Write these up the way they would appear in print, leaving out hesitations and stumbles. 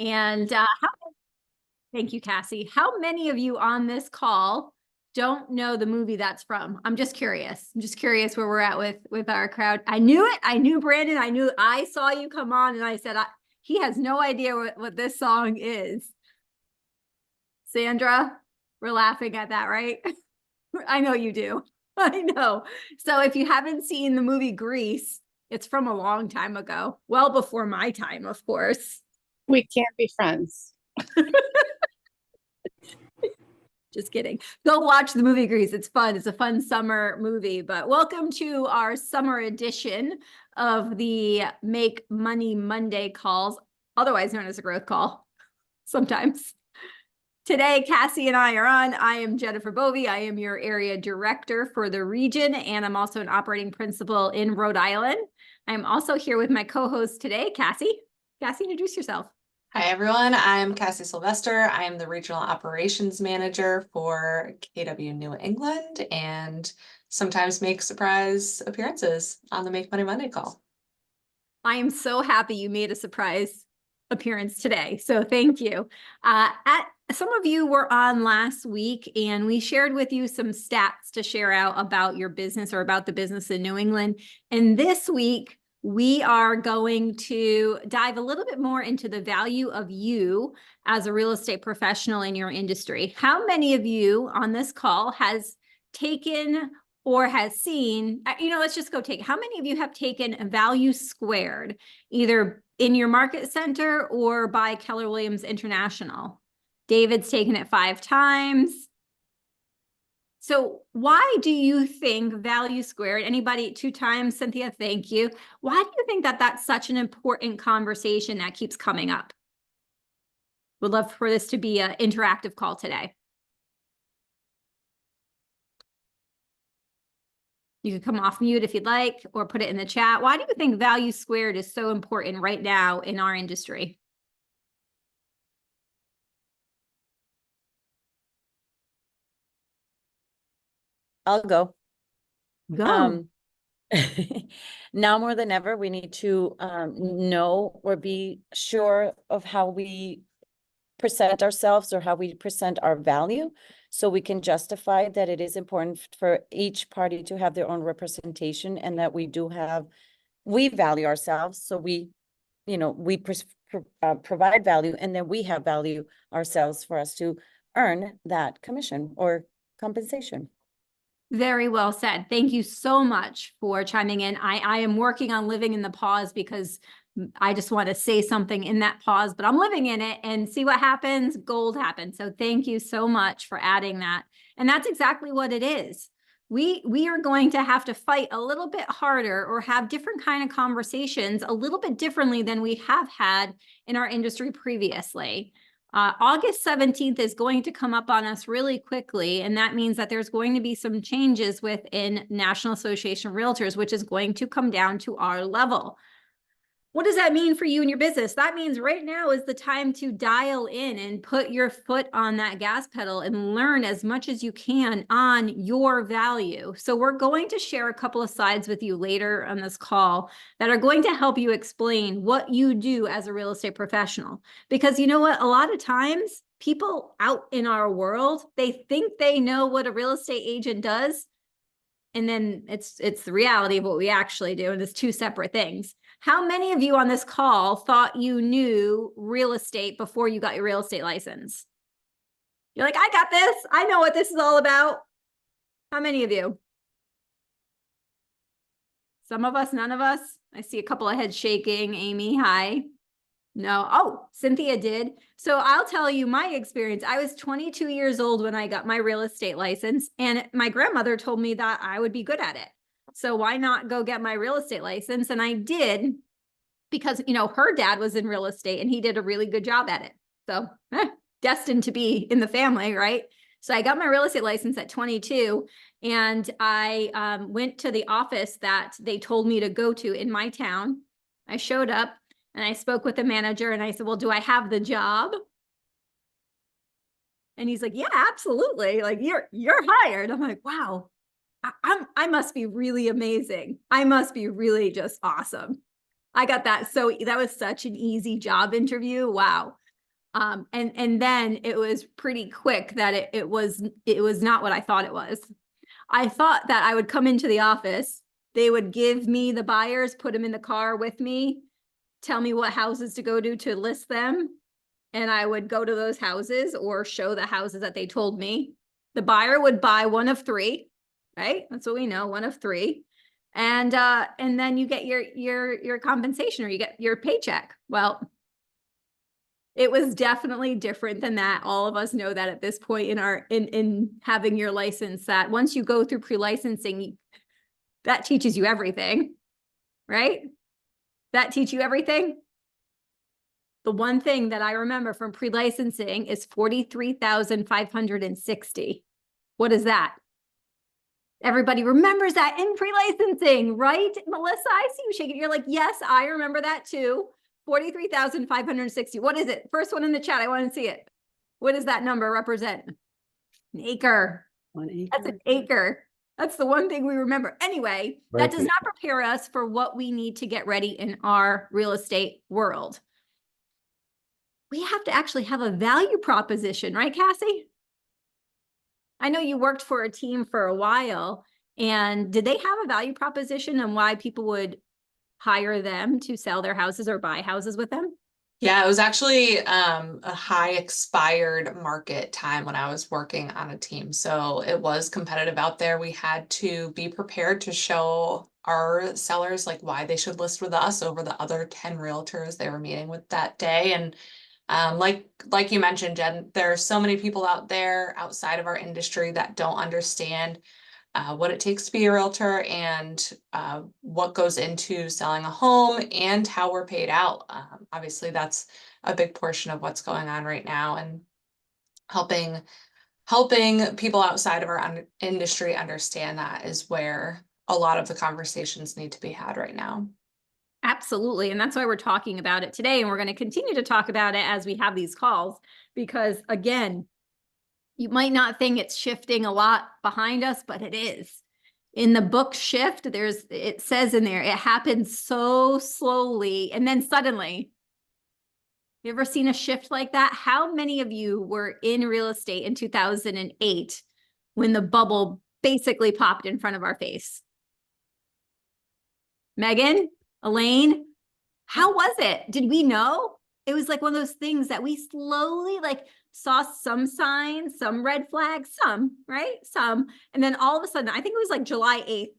And thank you, Cassie. How many of you on this call don't know the movie that's from? I'm just curious. I'm just curious where we're at with our crowd. I knew it. I knew Brandon. I saw you come on and I said, he has no idea what this song is. Sandra, we're laughing at that, right? I know you do. I know. So if you haven't seen the movie Grease, it's from a long time ago. Well before my time, of course. We can't be friends. Just kidding. Go watch the movie Grease. It's fun. It's a fun summer movie. But welcome to our summer edition of the Make Money Monday calls, otherwise known as a growth call sometimes. Today, Cassie and I are on. I am Jennifer Bovey. I am your area director for the region, and I'm also an operating principal in Rhode Island. I'm also here with my co-host today, Cassie. Cassie, introduce yourself. Hi, everyone. I'm Cassie Sylvester. I am the Regional Operations Manager for KW New England and sometimes make surprise appearances on the Make Money Monday call. I am so happy you made a surprise appearance today. So thank you. Some of you were on last week and we shared with you some stats to share out about your business or about the business in New England. And this week, we are going to dive a little bit more into the value of you as a real estate professional in your industry. How many of you on this call has taken or has seen, let's just go take, how many of you have taken Value Squared, either in your market center or by Keller Williams International? David's taken it 5 times. So why do you think Value Squared, anybody 2 times, Cynthia, thank you. Why do you think that that's such an important conversation that keeps coming up? Would love for this to be an interactive call today. You can come off mute if you'd like, or put it in the chat. Why do you think Value Squared is so important right now in our industry? I'll go. Go. Now more than ever, we need to know or be sure of how we present ourselves or how we present our value, so we can justify that it is important for each party to have their own representation, and that we value ourselves. So we provide value, and then we have value ourselves for us to earn that commission or compensation. Very well said. Thank you so much for chiming in. I am working on living in the pause because I just want to say something in that pause, but I'm living in it and see what happens. Gold happens. So thank you so much for adding that. And that's exactly what it is. We are going to have to fight a little bit harder or have different kind of conversations a little bit differently than we have had in our industry previously. August 17th is going to come up on us really quickly, and that means that there's going to be some changes within National Association of Realtors, which is going to come down to our level. What does that mean for you and your business? That means right now is the time to dial in and put your foot on that gas pedal and learn as much as you can on your value. So we're going to share a couple of slides with you later on this call that are going to help you explain what you do as a real estate professional. Because you know what? A lot of times people out in our world, they think they know what a real estate agent does. And then it's the reality of what we actually do. And it's 2 separate things. How many of you on this call thought you knew real estate before you got your real estate license? You're like, I got this. I know what this is all about. How many of you? Some of us, none of us. I see a couple of heads shaking. Amy, hi. No. Oh, Cynthia did. So I'll tell you my experience. I was 22 years old when I got my real estate license, and my grandmother told me that I would be good at it. So why not go get my real estate license? And I did, because, her dad was in real estate and he did a really good job at it. So destined to be in the family, right? So I got my real estate license at 22, and I went to the office that they told me to go to in my town. I showed up and I spoke with the manager and I said, well, do I have the job? And he's like, yeah, absolutely. Like, you're hired. I'm like, wow. I must be really amazing. I must be really just awesome. I got that. So that was such an easy job interview. Wow. And then it was pretty quick that it was not what I thought it was. I thought that I would come into the office, they would give me the buyers, put them in the car with me, tell me what houses to go to list them. And I would go to those houses or show the houses that they told me. The buyer would buy one of three, right? That's what we know, one of three. And then you get your compensation, or you get your paycheck. Well, it was definitely different than that. All of us know that at this point in having your license, that once you go through pre-licensing, that teaches you everything, right? That teach you everything. The one thing that I remember from pre-licensing is 43,560. What is that? Everybody remembers that in pre-licensing, right? Melissa, I see you shaking. You're like, yes, I remember that too. 43,560. What is it? First one in the chat. I want to see it. What does that number represent? An acre. 1 acre. That's an acre. That's the one thing we remember. Anyway, that does not prepare us for what we need to get ready in our real estate world. We have to actually have a value proposition, right, Cassie? I know you worked for a team for a while, and did they have a value proposition on why people would hire them to sell their houses or buy houses with them? Yeah, it was actually a high expired market time when I was working on a team. So it was competitive out there. We had to be prepared to show our sellers like why they should list with us over the other 10 realtors they were meeting with that day. And like you mentioned, Jen, there are so many people out there outside of our industry that don't understand what it takes to be a realtor, and what goes into selling a home, and how we're paid out. Obviously, that's a big portion of what's going on right now, and helping people outside of our industry understand that is where a lot of the conversations need to be had right now. Absolutely. And that's why we're talking about it today. And we're going to continue to talk about it as we have these calls, because again, you might not think it's shifting a lot behind us, but it is. In the book Shift, it says in there, it happens so slowly and then suddenly. You ever seen a shift like that? How many of you were in real estate in 2008 when the bubble basically popped in front of our face? Megan, Elaine, how was it? Did we know? It was like one of those things that we slowly saw some signs, some red flags, some, right? Some. And then all of a sudden, I think it was like July 8th,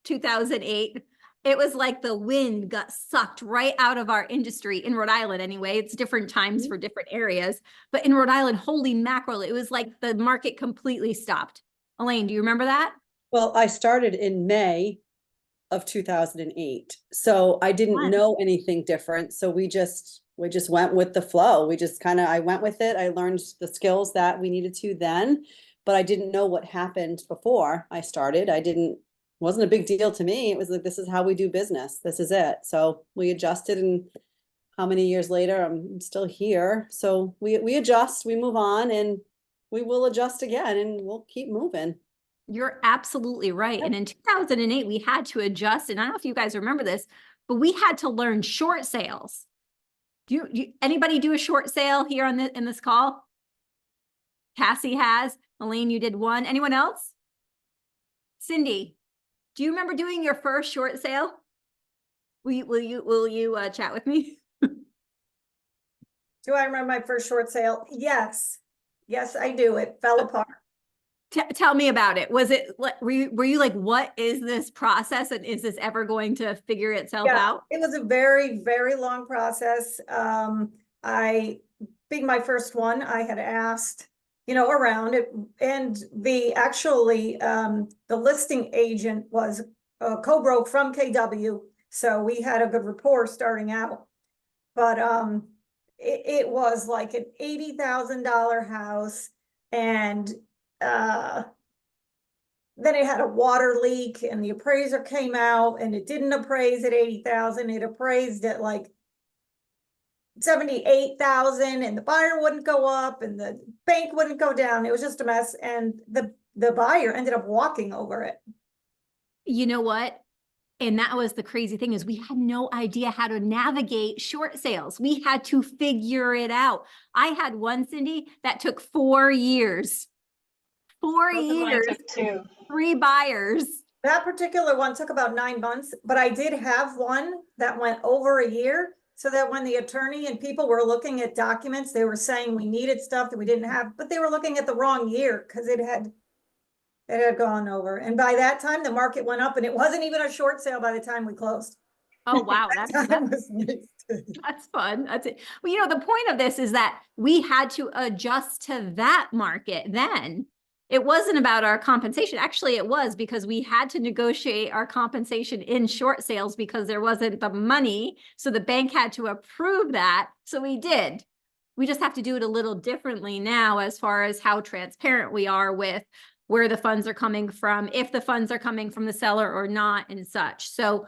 2008. It was like the wind got sucked right out of our industry in Rhode Island anyway. It's different times for different areas. But in Rhode Island, holy mackerel, it was like the market completely stopped. Elaine, do you remember that? Well, I started in May of 2008. So I didn't know anything different. So we just went with the flow. We just I went with it. I learned the skills that we needed to then, but I didn't know what happened before I started. Wasn't a big deal to me. It was like, this is how we do business. This is it. So we adjusted, and how many years later, I'm still here. So we adjust, we move on, and we will adjust again, and we'll keep moving. You're absolutely right. And in 2008, we had to adjust. And I don't know if you guys remember this, but we had to learn short sales. Do anybody do a short sale here in this call? Cassie has. Elaine, you did one. Anyone else? Cindy, do you remember doing your first short sale? Will you chat with me? Do I remember my first short sale? Yes. Yes, I do. It fell apart. Tell me about it. Was it, were you like, what is this process? And is this ever going to figure itself out? It was a very, very long process. Being my first one, I had asked, around it, and the listing agent was co-broke from KW. So we had a good rapport starting out, but it was like an $80,000 house, and then it had a water leak, and the appraiser came out, and it didn't appraise at 80,000. It appraised at like 78,000, and the buyer wouldn't go up, and the bank wouldn't go down. It was just a mess, and the buyer ended up walking over it. You know what? And that was the crazy thing, is we had no idea how to navigate short sales. We had to figure it out. I had one, Cindy, that took 4 years. 4 Both of mine years, took 2. 3 buyers. That particular one took about 9 months, but I did have one that went over a year. So that when the attorney and people were looking at documents, they were saying we needed stuff that we didn't have, but they were looking at the wrong year because it had gone over. And by that time, the market went up and it wasn't even a short sale by the time we closed. Oh, wow. That That's, time was wasted. that's fun. That's it. Well, you know, the point of this is that we had to adjust to that market then. It wasn't about our compensation. Actually, it was, because we had to negotiate our compensation in short sales because there wasn't the money. So the bank had to approve that. So we did. We just have to do it a little differently now, as far as how transparent we are with where the funds are coming from, if the funds are coming from the seller or not, and such. So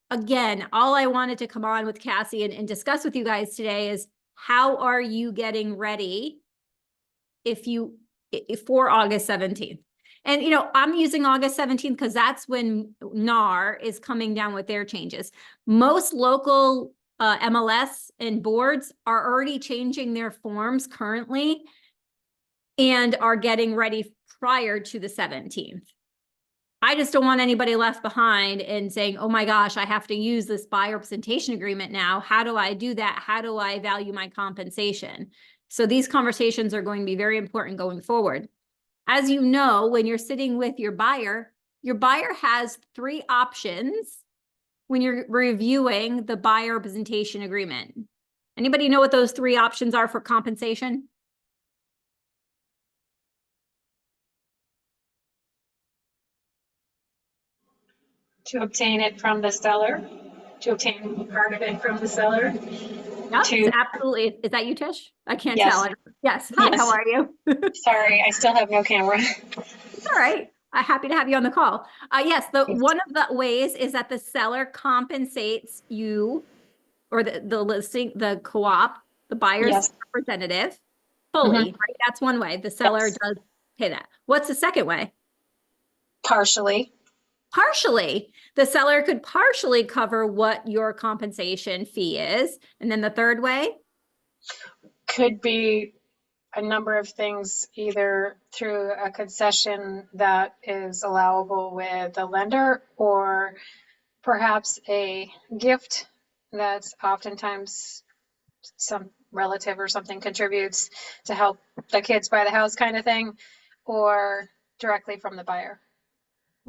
again, all I wanted to come on with Cassie and discuss with you guys today is, how are you getting ready for August 17th? And, you know, I'm using August 17th because that's when NAR is coming down with their changes. Most local MLS and boards are already changing their forms currently and are getting ready prior to the 17th. I just don't want anybody left behind and saying, oh my gosh, I have to use this buyer representation agreement now. How do I do that? How do I value my compensation? So these conversations are going to be very important going forward. As you know, when you're sitting with your buyer has 3 options when you're reviewing the buyer representation agreement. Anybody know what those 3 options are for compensation? To obtain it from the seller, to obtain part of it from the seller. Yes, To- absolutely. Is that you, Tish? I can't Yes. tell. Yes. Hi, Yes. how are you? Sorry, I still have no camera. It's all right. I'm happy to have you on the call. Yes, one of the ways is that the seller compensates you, or the listing, the co-op, the buyer's Yes. representative fully, right? That's one way. The seller Yes. does pay that. What's the second way? Partially. Partially. The seller could partially cover what your compensation fee is. And then the third way? Could be a number of things, either through a concession that is allowable with the lender, or perhaps a gift that's oftentimes some relative or something contributes to help the kids buy the house, kind of thing, or directly from the buyer.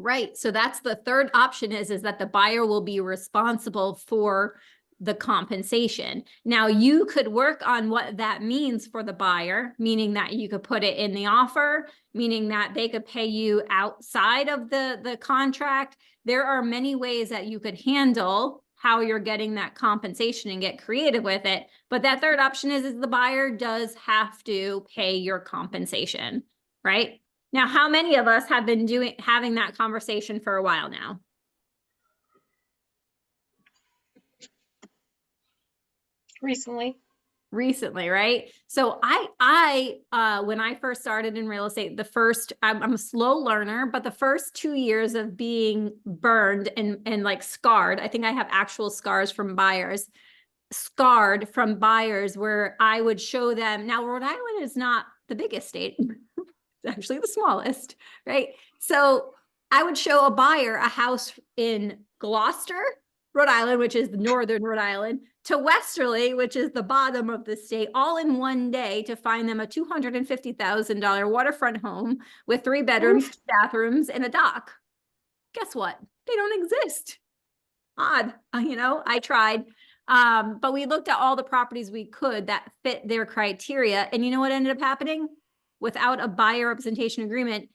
Right. So that's the third option, is that the buyer will be responsible for the compensation. Now, you could work on what that means for the buyer, meaning that you could put it in the offer, meaning that they could pay you outside of the contract. There are many ways that you could handle how you're getting that compensation and get creative with it. But that third option is the buyer does have to pay your compensation, right? Now, how many of us have been having that conversation for a while now? Recently, right? So I when I first started in real estate, I'm a slow learner, but the first 2 years of being burned and like scarred, I think I have actual scars from buyers, scarred from buyers, where I would show them. Now, Rhode Island is not the biggest state. It's actually the smallest, right? So I would show a buyer a house in Gloucester, Rhode Island, which is northern Rhode Island, to Westerly, which is the bottom of the state, all in one day, to find them a $250,000 waterfront home with 3 bedrooms, 2 bathrooms, and a dock. Guess what? They don't exist. Odd, you know, I tried. But we looked at all the properties we could that fit their criteria. And you know what ended up happening? Without a buyer representation agreement,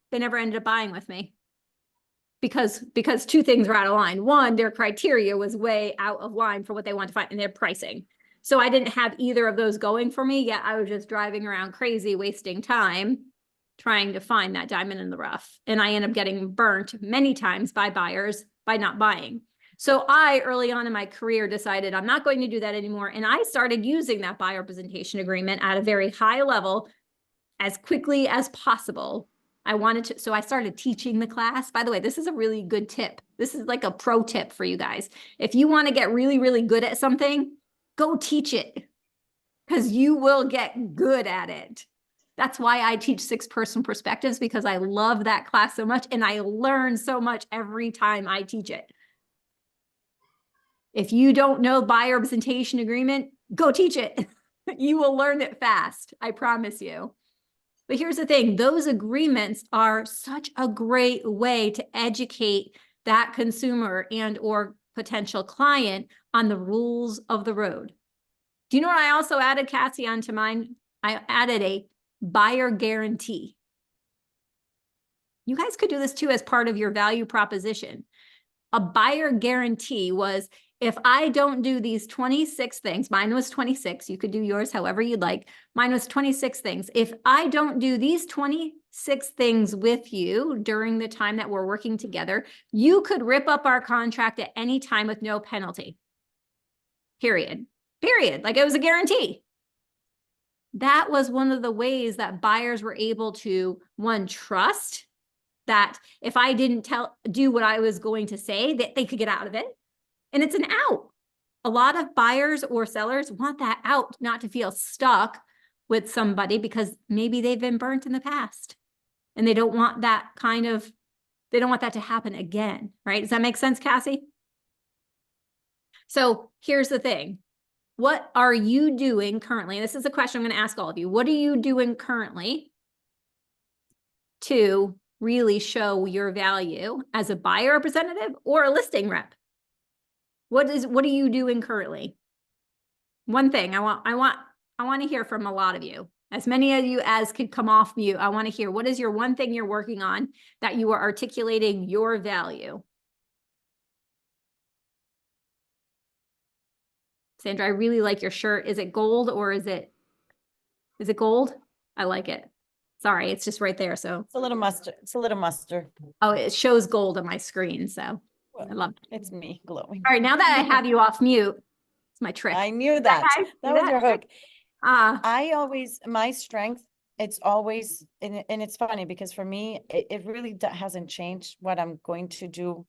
they never ended up buying with me. Because 2 things were out of line. One, their criteria was way out of line for what they want to find in their pricing. So I didn't have either of those going for me, yet I was just driving around crazy, wasting time trying to find that diamond in the rough. And I ended up getting burnt many times by buyers by not buying. So I, early on in my career, decided I'm not going to do that anymore. And I started using that buyer representation agreement at a very high level as quickly as possible. So I started teaching the class. By the way, this is a really good tip This is like a pro tip for you guys. If you want to get really, really good at something, go teach it because you will get good at it. That's why I teach 6-person perspectives, because I love that class so much and I learn so much every time I teach it. If you don't know buyer representation agreement, go teach it. You will learn it fast. I promise you. But here's the thing, those agreements are such a great way to educate that consumer and or potential client on the rules of the road. Do you know what I also added, Cassie, onto mine? I added a buyer guarantee. You guys could do this too as part of your value proposition. A buyer guarantee was, if I don't do these 26 things, mine was 26, you could do yours however you'd like. Mine was 26 things. If I don't do these 26 things with you during the time that we're working together, you could rip up our contract at any time with no penalty. Period. Period. Like it was a guarantee. That was one of the ways that buyers were able to, one, trust that if I didn't do what I was going to say, that they could get out of it. And it's an out. A lot of buyers or sellers want that out, not to feel stuck with somebody because maybe they've been burnt in the past and they don't want that they don't want that to happen again, right? Does that make sense, Cassie? So here's the thing. What are you doing currently? This is a question I'm going to ask all of you. What are you doing currently to really show your value as a buyer representative or a listing rep? What are you doing currently? One thing I want to hear from a lot of you, as many of you as could come off mute. I want to hear, what is your one thing you're working on that you are articulating your value? Sandra, I really like your shirt. Is it gold or is it gold? I like it. Sorry, it's just right there. So It's a little mustard. It's a little mustard. oh, it shows gold on my screen. So I love it. It's me glowing. All right, now that I have you off mute, it's my trick. I knew that. guys? That See was your that? hook. My strength, it's always, and it's funny because for me, it really hasn't changed what I'm going to do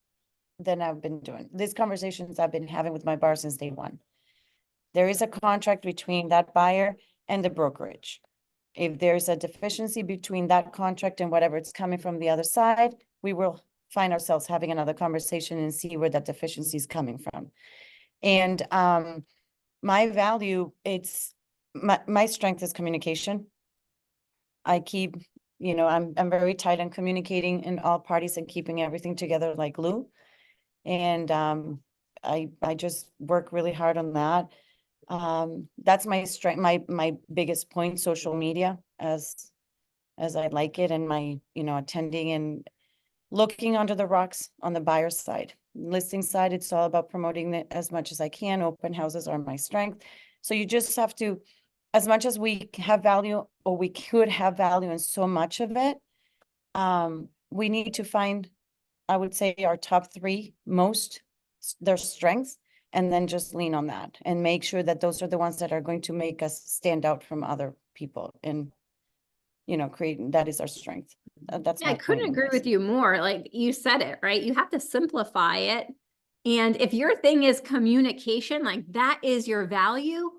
than I've been doing. These conversations I've been having with my bar since day one. There is a contract between that buyer and the brokerage. If there's a deficiency between that contract and whatever it's coming from the other side, we will find ourselves having another conversation and see where that deficiency is coming from. And my value, it's my strength is communication. I keep, I'm very tight on communicating in all parties and keeping everything together like glue. And I just work really hard on that. That's my strength, my biggest point, social media, as I like it, and my, attending and looking under the rocks on the buyer side. Listing side, it's all about promoting it as much as I can. Open houses are my strength. So you just have to, as much as we have value, or we could have value in so much of it, we need to find, I would say, our top 3 most, their strengths, and then just lean on that and make sure that those are the ones that are going to make us stand out from other people and, creating, that is our strength. That's I couldn't agree with you more. Like you said it, right? You have to simplify it. And if your thing is communication, like that is your value,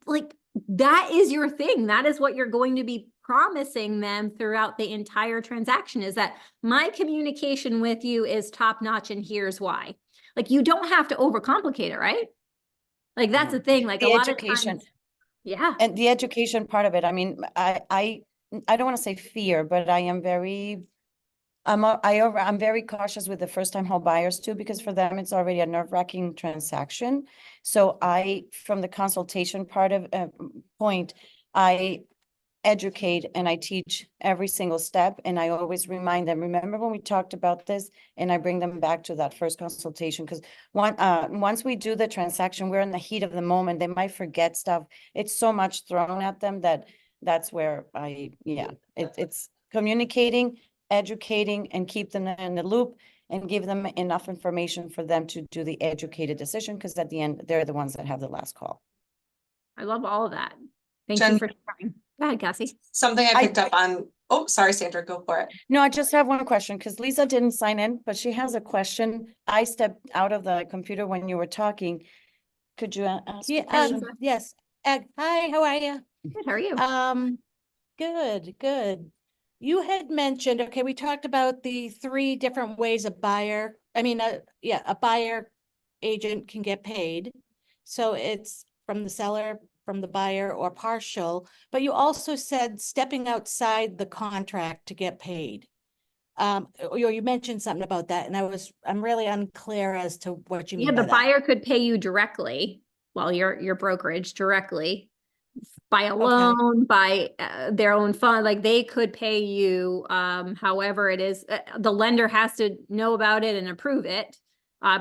like that is your thing. That is what you're going to be promising them throughout the entire transaction, is that my communication with you is top notch and here's why. Like you don't have to overcomplicate it, right? Like that's the thing. Like The a lot education. of times, yeah. And the education part of it, I mean, I don't want to say fear, but I am very, I'm very cautious with the first time home buyers too, because for them, it's already a nerve-wracking transaction. So from the consultation part of point, I educate and I teach every single step. And I always remind them, remember when we talked about this? And I bring them back to that first consultation, because once we do the transaction, we're in the heat of the moment. They might forget stuff. It's so much thrown at them that's where it's communicating, educating, and keep them in the loop and give them enough information for them to do the educated decision. Because at the end, they're the ones that have the last call. I love all of that. Thank Jen- you for sharing. Go ahead, Cassie. Something I picked up on Oh, sorry, Sandra, go for it. No, I just have one question because Lisa didn't sign in, but she has a question. I stepped out of the computer when you were talking. Could you ask the Yeah, question? yes. Hi, how are you? Good, how are you? Good, good. You had mentioned, okay, we talked about the 3 different ways a buyer, a buyer agent can get paid. So it's from the seller, from the buyer, or partial, but you also said stepping outside the contract to get paid. Or you mentioned something about that, and I'm really unclear as to what you Yeah, mean the by that. buyer could pay you directly, well, your brokerage directly, by a Okay. loan, by their own fund, like they could pay you however it is. The lender has to know about it and approve it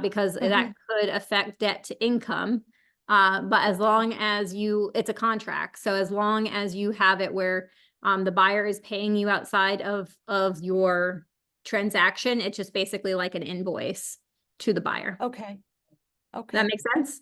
because that could affect debt to income. But as long as it's a contract. So as long as you have it where the buyer is paying you outside of your transaction, it's just basically like an invoice to the buyer. Okay. Does Okay. that make sense?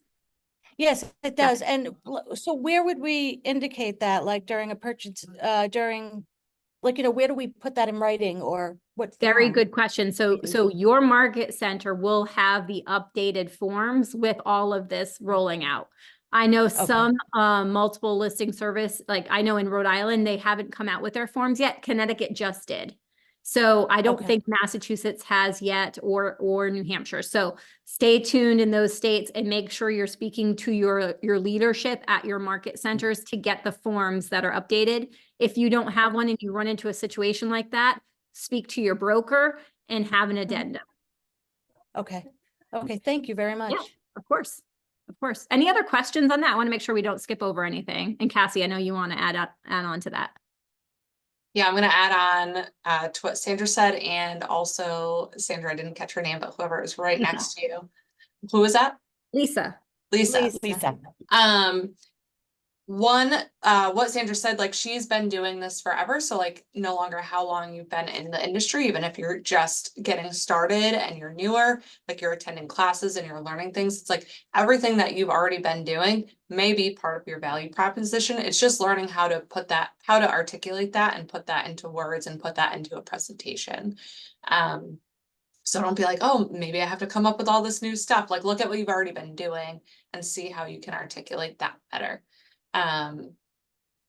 Yes, it Yeah. does. And so where would we indicate that, like during a purchase, where do we put that in writing or what? Very form? good question. So your market center will have the updated forms with all of this rolling out. I know some multiple listing service, like I know in Rhode Island, they haven't come out with their forms yet. Connecticut just did. So I don't Okay. think Massachusetts has yet or New Hampshire. So stay tuned in those states and make sure you're speaking to your leadership at your market centers to get the forms that are updated. If you don't have one and you run into a situation like that, speak to your broker and have an addendum. Okay. Okay. Thank you very much. Yeah, of course. Of course. Any other questions on that? I want to make sure we don't skip over anything. And Cassie, I know you want to add on to that. Yeah, I'm gonna add on to what Sandra said, and also Sandra, I didn't catch her name, but whoever is right Lisa. next to you. Who was that? Lisa. Lisa. Lisa. What Sandra said, like she's been doing this forever. So like no longer how long you've been in the industry, even if you're just getting started and you're newer, like you're attending classes and you're learning things. It's like everything that you've already been doing may be part of your value proposition. It's just learning how to how to articulate that and put that into words and put that into a presentation. So don't be like, oh, maybe I have to come up with all this new stuff. Like look at what you've already been doing and see how you can articulate that better. And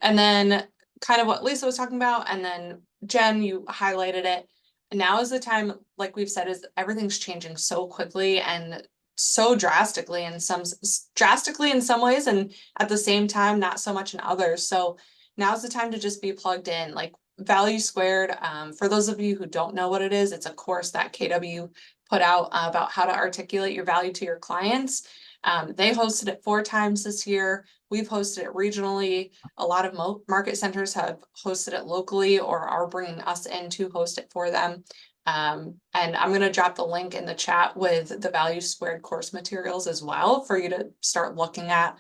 then kind of what Lisa was talking about, and then Jen, you highlighted it. Now is the time, like we've said, is everything's changing so quickly and so drastically in some ways, and at the same time, not so much in others. So now's the time to just be plugged in. Like Value Squared, for those of you who don't know what it is, it's a course that KW put out about how to articulate your value to your clients. They hosted it 4 times this year. We've hosted it regionally. A lot of market centers have hosted it locally or are bringing us in to host it for them. And I'm going to drop the link in the chat with the Value Squared course materials as well for you to start looking at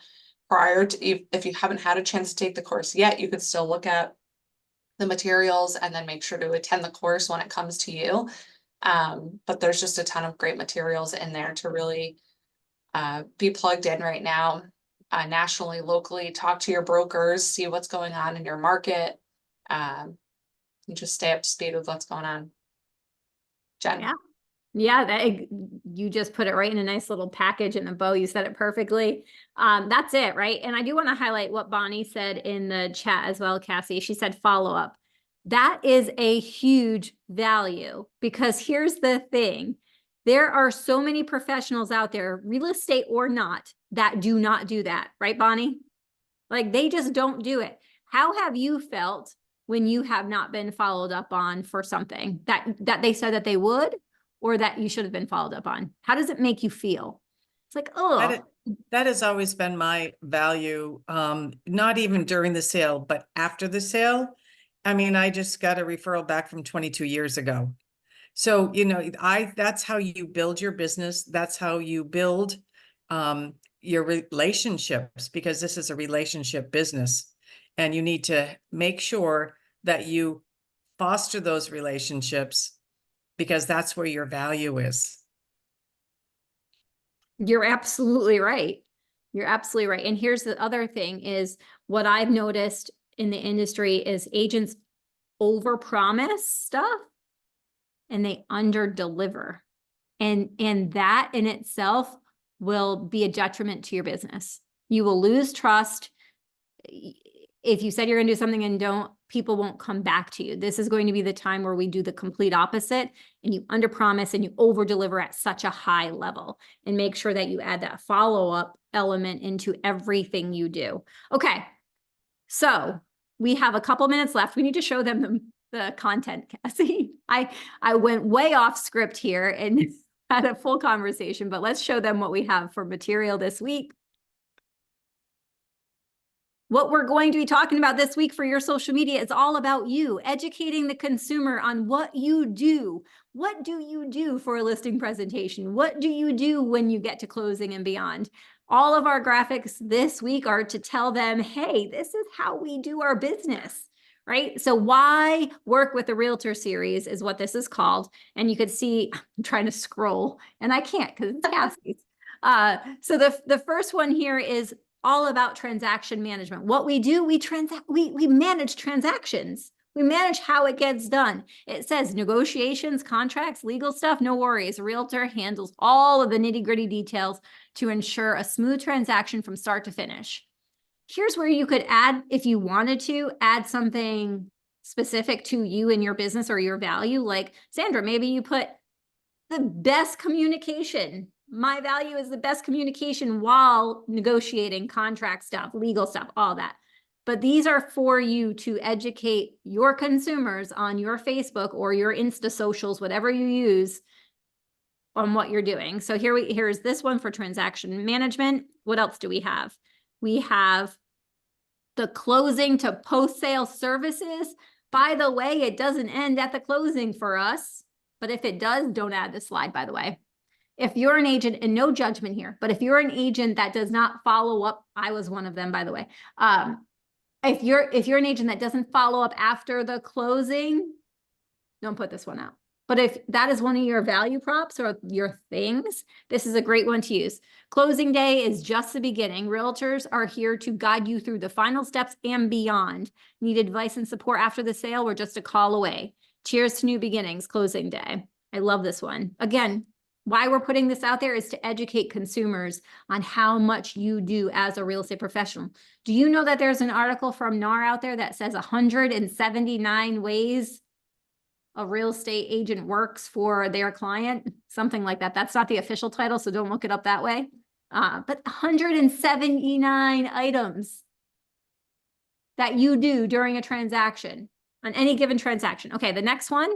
prior to, if you haven't had a chance to take the course yet, you could still look at the materials and then make sure to attend the course when it comes to you. But there's just a ton of great materials in there to really be plugged in right now, nationally, locally, talk to your brokers, see what's going on in your market, and just stay up to speed with what's going on. Jen? Yeah. Yeah, you just put it right in a nice little package in the bow. You said it perfectly. That's it, right? And I do want to highlight what Bonnie said in the chat as well, Cassie. She said follow up. That is a huge value because here's the thing. There are so many professionals out there, real estate or not, that do not do that. Right, Bonnie? Like they just don't do it. How have you felt when you have not been followed up on for something that they said that they would, or that you should have been followed up on? How does it make you feel? It's like, oh, that has always been my value. Not even during the sale, but after the sale. I mean, I just got a referral back from 22 years ago. So, you know, that's how you build your business. That's how you build your relationships, because this is a relationship business. And you need to make sure that you foster those relationships, because that's where your value is. you're absolutely right. You're absolutely right. And here's the other thing is what I've noticed in the industry is agents overpromise stuff and they underdeliver. And that in itself will be a detriment to your business. You will lose trust. If you said you're gonna do something and don't, people won't come back to you. This is going to be the time where we do the complete opposite and you underpromise and you overdeliver at such a high level, and make sure that you add that follow-up element into everything you do. Okay, so we have a couple minutes left. We need to show them the content, Cassie. I went way off script here and had a full conversation, but let's show them what we have for material this week. What we're going to be talking about this week for your social media is all about you, educating the consumer on what you do. What do you do for a listing presentation? What do you do when you get to closing and beyond? All of our graphics this week are to tell them, hey, this is how we do our business, right? So why work with a realtor series is what this is called. And you could see, I'm trying to scroll and I can't because it's Cassie's. So the first one here is all about transaction management. What we do, we manage transactions. We manage how it gets done. It says negotiations, contracts, legal stuff, no worries. A realtor handles all of the nitty-gritty details to ensure a smooth transaction from start to finish. Here's where you could add, if you wanted to, add something specific to you and your business or your value. Like Sandra, maybe you put the best communication. My value is the best communication while negotiating contract stuff, legal stuff, all that. But these are for you to educate your consumers on your Facebook or your Insta socials, whatever you use, on what you're doing. So here's this one for transaction management. What else do we have? We have the closing to post-sale services. By the way, it doesn't end at the closing for us, but if it does, don't add this slide, by the way. If you're an agent, and no judgment here, but if you're an agent that does not follow up, I was one of them, by the way. If you're an agent that doesn't follow up after the closing, don't put this one out. But if that is one of your value props or your things, this is a great one to use. Closing day is just the beginning. Realtors are here to guide you through the final steps and beyond. Need advice and support after the sale? We're just a call away. Cheers to new beginnings, closing day. I love this one. Again, why we're putting this out there is to educate consumers on how much you do as a real estate professional. Do you know that there's an article from NAR out there that says 179 ways a real estate agent works for their client? Something like that. That's not the official title, so don't look it up that way. But 179 items that you do during a transaction, on any given transaction. Okay, the next one.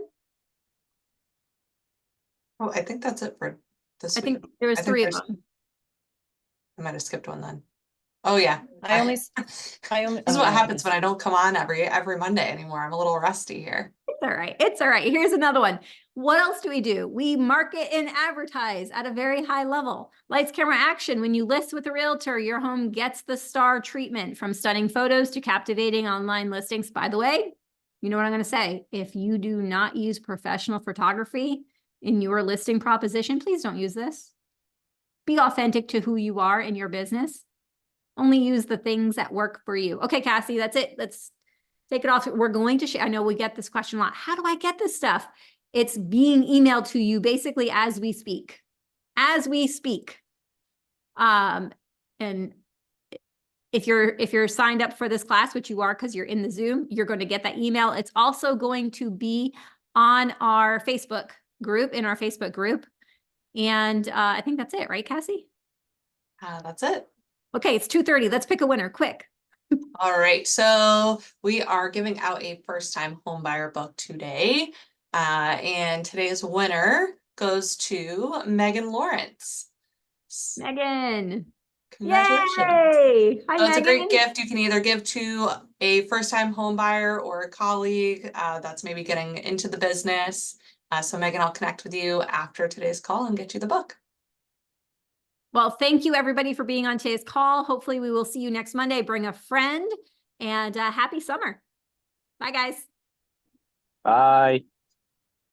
Oh, I think that's it for this I week. think there was I think three of there's- them. I might have skipped one then. Oh, yeah. I This is what happens when I don't come on every Monday anymore. I'm a little rusty here. It's all right. It's all right. Here's another one. What else do we do? We market and advertise at a very high level. Lights, camera, action. When you list with a realtor, your home gets the star treatment, from stunning photos to captivating online listings. By the way, you know what I'm going to say? If you do not use professional photography in your listing proposition, please don't use this. Be authentic to who you are in your business. Only use the things that work for you. Okay, Cassie, that's it. Let's take it off. We're going to share. I know we get this question a lot. How do I get this stuff? It's being emailed to you basically as we speak. As we speak. And if you're signed up for this class, which you are because you're in the Zoom, you're going to get that email. It's also going to be on our Facebook group, in our Facebook group. And I think that's it, right, Cassie? That's it. Okay, it's 2:30. Let's pick a winner, quick. All right, so we are giving out a first-time home buyer book today. And today's winner goes to Megan Lawrence. Megan. Congratulations. Yay! Hi, So it's a great Megan. gift. You can either give to a first-time home buyer or a colleague that's maybe getting into the business. So Megan, I'll connect with you after today's call and get you the book. Well, thank you everybody for being on today's call. Hopefully we will see you next Monday. Bring a friend, and happy summer. Bye, guys. Bye.